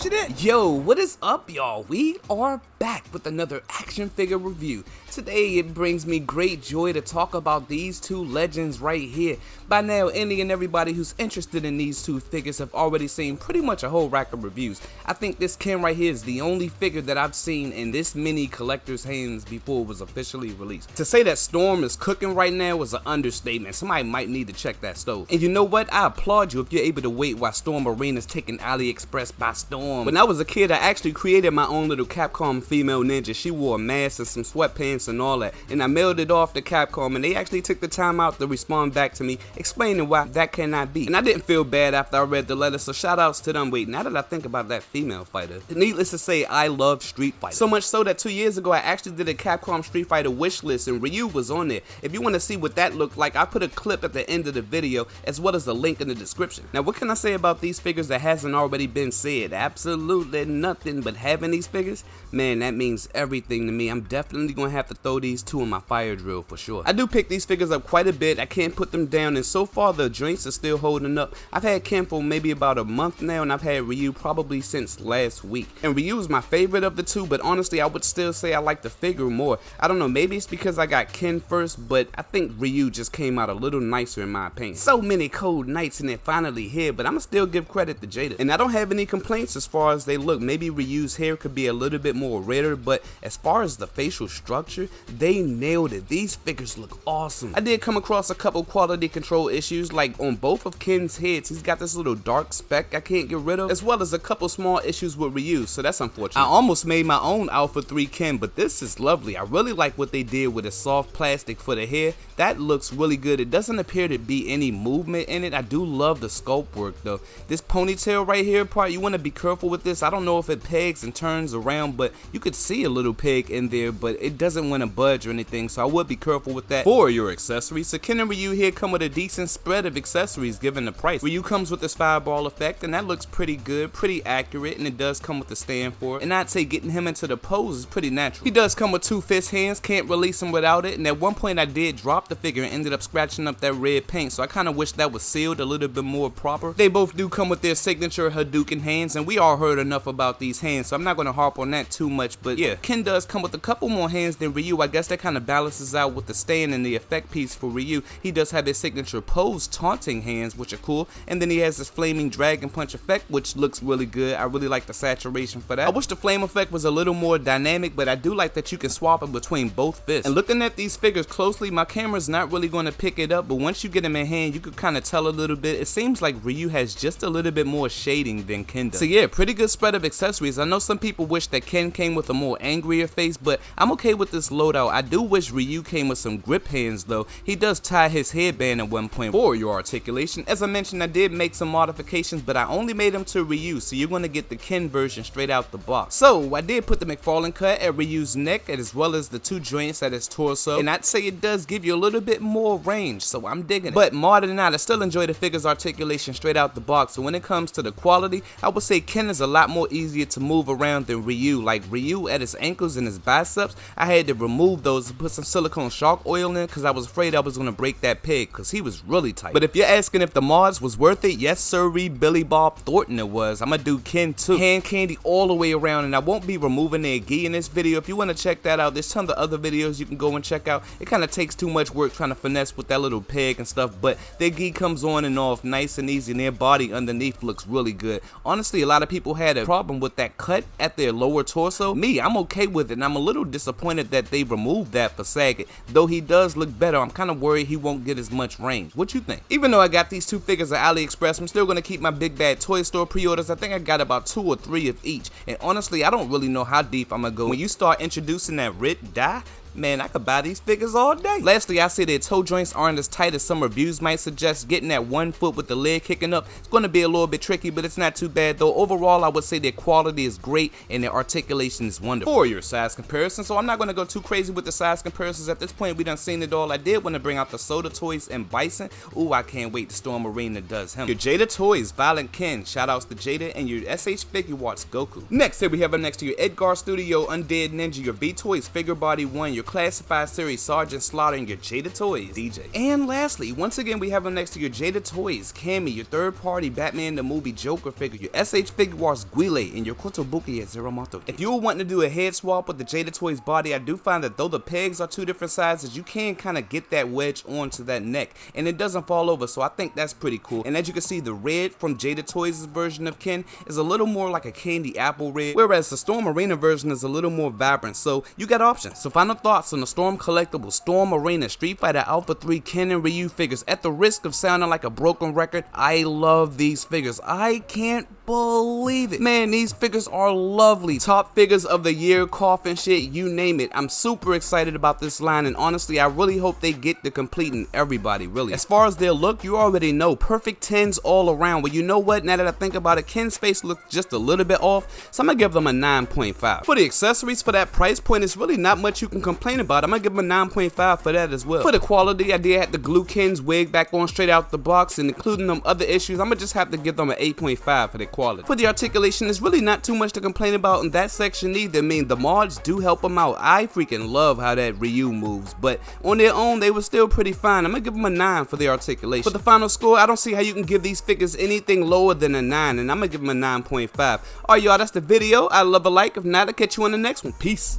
pushing it? Yo, what is up, y'all? We are back with another action figure review. Today it brings me great joy to talk about these two legends right here. By now, any and everybody who's interested in these two figures have already seen pretty much a whole rack of reviews. I think this Ken right here is the only figure that I've seen in this many collector's hands before it was officially released. To say that Storm is cooking right now is an understatement. Somebody might need to check that stove. And you know what? I applaud you if you're able to wait while Storm Arena's taking AliExpress by storm. When I was a kid, I actually created my own little Capcom female ninja. She wore a mask and some sweatpants and all that, and I mailed it off to Capcom, and they actually took the time out to respond back to me explaining why that cannot be. And I didn't feel bad after I read the letter, so shout outs to them. Wait, now that I think about that female fighter, needless to say, I love Street Fighter. So much so that 2 years ago I actually did a Capcom Street Fighter wish list, and Ryu was on there. If you want to see what that looked like, I put a clip at the end of the video as well as a link in the description. Now what can I say about these figures that hasn't already been said? Absolutely nothing, but having these figures, man, that means everything to me. I'm definitely gonna have to throw these two in my fire drill for sure. I do pick these figures up quite a bit. I can't put them down, and so far the joints are still holding up. I've had Ken for maybe about a month now, and I've had Ryu probably since last week. And Ryu is my favorite of the two, but honestly I would still say I like the figure more. I don't know, maybe it's because I got Ken first, but I think Ryu just came out a little nicer in my opinion. So many cold nights and they're finally here, but I'ma still give credit to Jada. And I don't have any complaints as far as they look. Maybe Ryu's hair could be a little bit more redder, but as far as the facial structure, they nailed it. These figures look awesome. I did come across a couple quality control issues, like on both of Ken's heads, he's got this little dark speck I can't get rid of, as well as a couple small issues with Ryu, so that's unfortunate. I almost made my own Alpha 3 Ken, but this is lovely. I really like what they did with the soft plastic for the hair. That looks really good. It doesn't appear to be any movement in it. I do love the sculpt work though. This ponytail right here part, you want to be careful with this. I don't know if it pegs and turns around, but you could see a little peg in there, but it doesn't want to budge or anything, so I would be careful with that. For your accessories, so Ken and Ryu here come with a decent spread of accessories given the price. Ryu comes with this fireball effect, and that looks pretty good, pretty accurate, and it does come with the stand for it. And I'd say getting him into the pose is pretty natural. He does come with 2 fist hands, can't release him without it, and at one point I did drop the figure and ended up scratching up that red paint, so I kind of wish that was sealed a little bit more proper. They both do come with their signature Hadouken hands, and we all heard enough about these hands, so I'm not going to harp on that too much, but yeah, Ken does come with a couple more hands than Ryu. I guess that kind of balances out with the stand and the effect piece for Ryu. He does have his signature pose taunting hands, which are cool, and then he has this flaming dragon punch effect, which looks really good. I really like the saturation for that. I wish the flame effect was a little more dynamic, but I do like that you can swap it between both fists. And looking at these figures closely, my camera's not really going to pick it up, but once you get them in hand, you could kind of tell a little bit. It seems like Ryu has just a little bit more shading than Ken does. So yeah, pretty good spread of accessories. I know some people wish that Ken came with a more angrier face, but I'm okay with this loadout. I do wish Ryu came with some grip hands though. He does tie his headband at one point. For your articulation, as I mentioned, I did make some modifications, but I only made them to Ryu, so you're going to get the Ken version straight out the box. So I did put the McFarlane cut at Ryu's neck, as well as the 2 joints at his torso, and I'd say it does give you a little bit more range, so I'm digging it. But more than that, I still enjoy the figure's articulation straight out the box. So when it comes to the quality, I would say Ken is a lot more easier to move around than Ryu. Like Ryu at his ankles and his biceps, I had to remove those and put some silicone shark oil in because I was afraid I was going to break that peg because he was really tight. But if you're asking if the mods was worth it, yes sirree, Billy Bob Thornton it was. I'm gonna do Ken too. Hand candy all the way around, and I won't be removing their gi in this video. If you want to check that out, there's tons of other videos you can go and check out. It kind of takes too much work trying to finesse with that little peg and stuff, but their gi comes on and off nice and easy, and their body underneath looks really good. Honestly, a lot of people had a problem with that cut at their lower torso. Me, I'm okay with it, and I'm a little disappointed that they removed that for Saget. Though he does look better, I'm kind of worried he won't get as much range. What you think? Even though I got these 2 figures at AliExpress, I'm still going to keep my Big Bad Toy Store pre-orders. I think I got about 2 or 3 of each, and honestly, I don't really know how deep I'm going to go. When you start introducing that red dye, man, I could buy these figures all day. Lastly, I say their toe joints aren't as tight as some reviews might suggest. Getting that 1 foot with the leg kicking up, it's going to be a little bit tricky, but it's not too bad though. Overall, I would say their quality is great and their articulation is wonderful. For your size comparison, so I'm not going to go too crazy with the size comparisons. At this point, we done seen it all. I did want to bring out the Soda Toys and Bison. Ooh, I can't wait to Storm Arena does him. Your Jada Toys, Violent Ken, shoutouts to Jada, and your SH Figuarts Goku. Next, here we have up next to your Edgar Studio Undead Ninja, your V Toys Figure Body 1, your your Classified Series Sergeant Slaughter, and your Jada Toys DJ. And lastly, once again, we have them next to your Jada Toys Cammy, your third-party Batman the Movie Joker figure, your SH Figuarts Guile, and your Kotobuki at Zero Moto. If you were wanting to do a head swap with the Jada Toys body, I do find that though the pegs are two different sizes, you can kind of get that wedge onto that neck, and it doesn't fall over, so I think that's pretty cool. And as you can see, the red from Jada Toys' version of Ken is a little more like a candy apple red, whereas the Storm Arena version is a little more vibrant, so you got options. So final thoughts on the Storm Collectibles Storm Arena Street Fighter Alpha 3 Ken and Ryu figures. At the risk of sounding like a broken record, I love these figures. I can't believe it. Man, these figures are lovely. Top figures of the year, coffin shit, you name it. I'm super excited about this line, and honestly, I really hope they get to completing everybody, really. As far as their look, you already know, perfect 10s all around. Well, you know what? Now that I think about it, Ken's face looks just a little bit off, so I'm gonna give them a 9.5. For the accessories, for that price point, it's really not much you can complain about. I'm gonna give them a 9.5 for that as well. For the quality, I did have to glue Ken's wig back on straight out the box, and including them other issues, I'm gonna just have to give them an 8.5 for the quality. For the articulation, there's really not too much to complain about in that section either. I mean, the mods do help them out. I freaking love how that Ryu moves, but on their own, they were still pretty fine. I'm gonna give them a 9 for the articulation. For the final score, I don't see how you can give these figures anything lower than a 9, and I'm gonna give them a 9.5. Alright, y'all, that's the video. I love a like. If not, I'll catch you on the next one. Peace.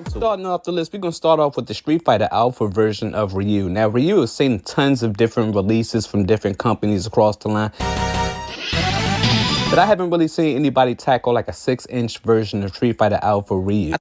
Starting off the list, we're going to start off with the Street Fighter Alpha version of Ryu. Now, Ryu has seen tons of different releases from different companies across the line, but I haven't really seen anybody tackle like a 6-inch version of Street Fighter Alpha Ryu.